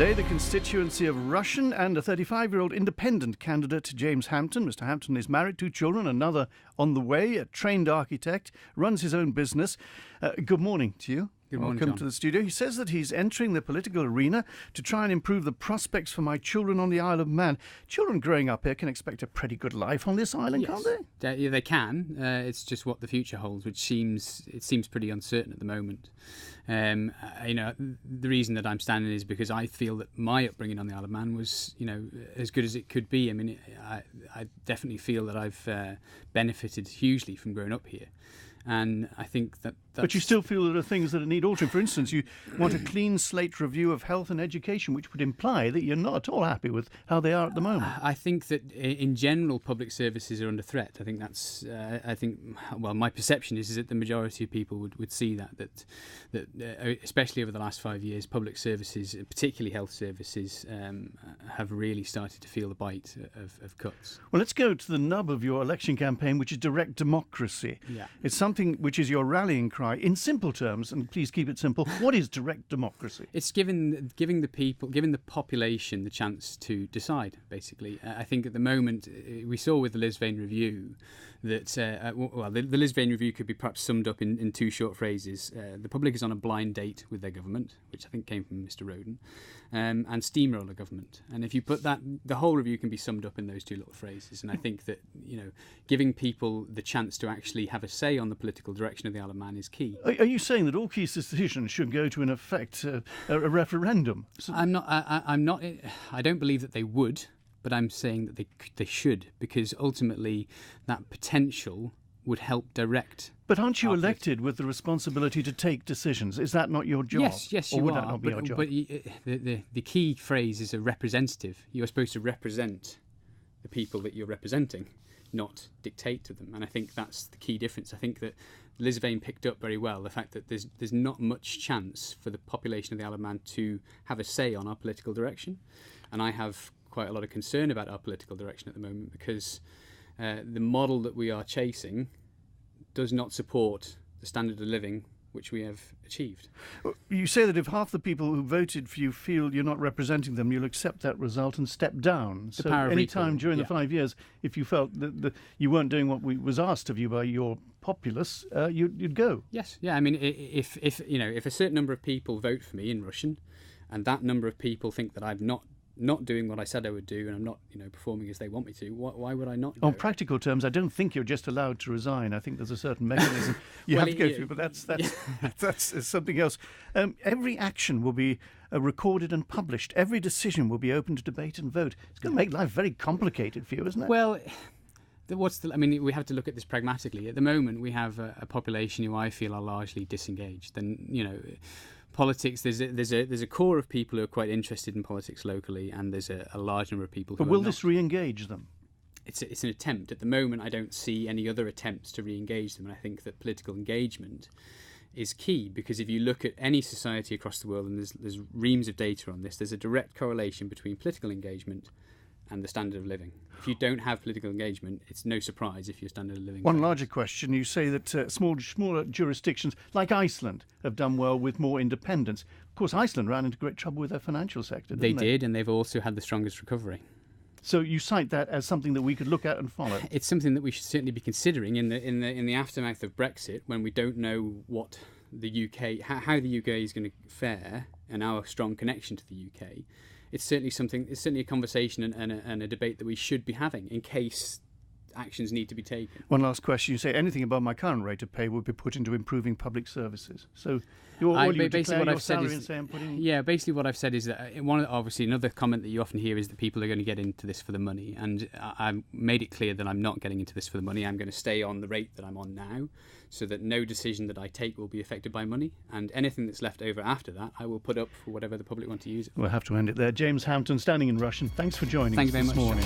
Today, the constituency of Rushen and a 35-year-old independent candidate, James Hampton. Mr. Hampton is married, 2 children, another on the way, a trained architect, runs his own business. Good morning to you. Good morning, Welcome John. to the studio. He says that he's entering the political arena to try and improve the prospects for my children on the Isle of Man. Children growing up here can expect a pretty good life on this island, can't they? Yeah, they can. It's just what the future holds, which seems pretty uncertain at the moment. The reason that I'm standing is because I feel that my upbringing on the Isle of Man was, as good as it could be. I mean, I definitely feel that I've benefited hugely from growing up here. And I think that's... But you still feel there are things that need altering. For instance, you want a clean slate review of health and education, which would imply that you're not at all happy with how they are at the moment. I think that in general, public services are under threat. I think my perception is that the majority of people would see that especially over the last 5 years, public services, particularly health services, have really started to feel the bite of cuts. Well, let's go to the nub of your election campaign, which is direct democracy. Yeah. It's something which is your rallying cry. In simple terms, and please keep it simple, what is direct democracy? It's giving the population the chance to decide, basically. I think at the moment, we saw with the Lisbon Review that, the Lisbon Review could be perhaps summed up in 2 short phrases. The public is on a blind date with their government, which I think came from Mr. Roden, and steamroller government. And if you put that, the whole review can be summed up in those 2 little phrases. And I think that, giving people the chance to actually have a say on the political direction of the Isle of Man is key. Are you saying that all key decisions should go to, in effect, a referendum? I'm not. I don't believe that they would, but I'm saying that they should, because ultimately that potential would help direct. But aren't you elected with the responsibility to take decisions? Is that not your job? Yes, or you would are. That not be your job? But the key phrase is a representative. You're supposed to represent the people that you're representing, not dictate to them. And I think that's the key difference. I think that Lisbon picked up very well the fact that there's not much chance for the population of the Isle of Man to have a say on our political direction. And I have quite a lot of concern about our political direction at the moment, because the model that we are chasing does not support the standard of living which we have achieved. You say that if half the people who voted for you feel you're not representing them, you'll accept that result and step down. So any time during the 5 years, if you felt that you weren't doing what was asked of you by your populace, you'd go. Yes, yeah. I mean, if a certain number of people vote for me in Rushen, and that number of people think that I'm not doing what I said I would do, and I'm not, performing as they want me to, why would I not go? On practical terms, I don't think you're just allowed to resign. I think there's a certain mechanism you have to go through, but that's something else. Every action will be recorded and published. Every decision will be open to debate and vote. It's going to make life very complicated for you, isn't it? Well, we have to look at this pragmatically. At the moment, we have a population who I feel are largely disengaged. And, politics, there's a core of people who are quite interested in politics locally, and there's a large number of people who But will are this re-engage them? It's an attempt. At the moment, I don't see any other attempts to re-engage them, and I think that political engagement is key, because if you look at any society across the world, and there's reams of data on this, there's a direct correlation between political engagement and the standard of living. If you don't have political engagement, it's no surprise if your standard of living... One larger question, you say that smaller jurisdictions like Iceland have done well with more independence. Of course, Iceland ran into great trouble with their financial sector, didn't they? They did, and they've also had the strongest recovery. So you cite that as something that we could look at and follow? It's something that we should certainly be considering in the aftermath of Brexit, when we don't know what the UK, how the UK is going to fare, and our strong connection to the UK. It's certainly a conversation and a debate that we should be having in case actions need to be taken. One last question. You say anything above my current rate of pay would be put into improving public services. So basically what I've said is, basically what I've said is that obviously another comment that you often hear is that people are going to get into this for the money, and I made it clear that I'm not getting into this for the money. I'm going to stay on the rate that I'm on now, so that no decision that I take will be affected by money, and anything that's left over after that I will put up for whatever the public want to use it. We'll have to end it there. James Hampton, standing in Rushen, thanks for joining us this morning.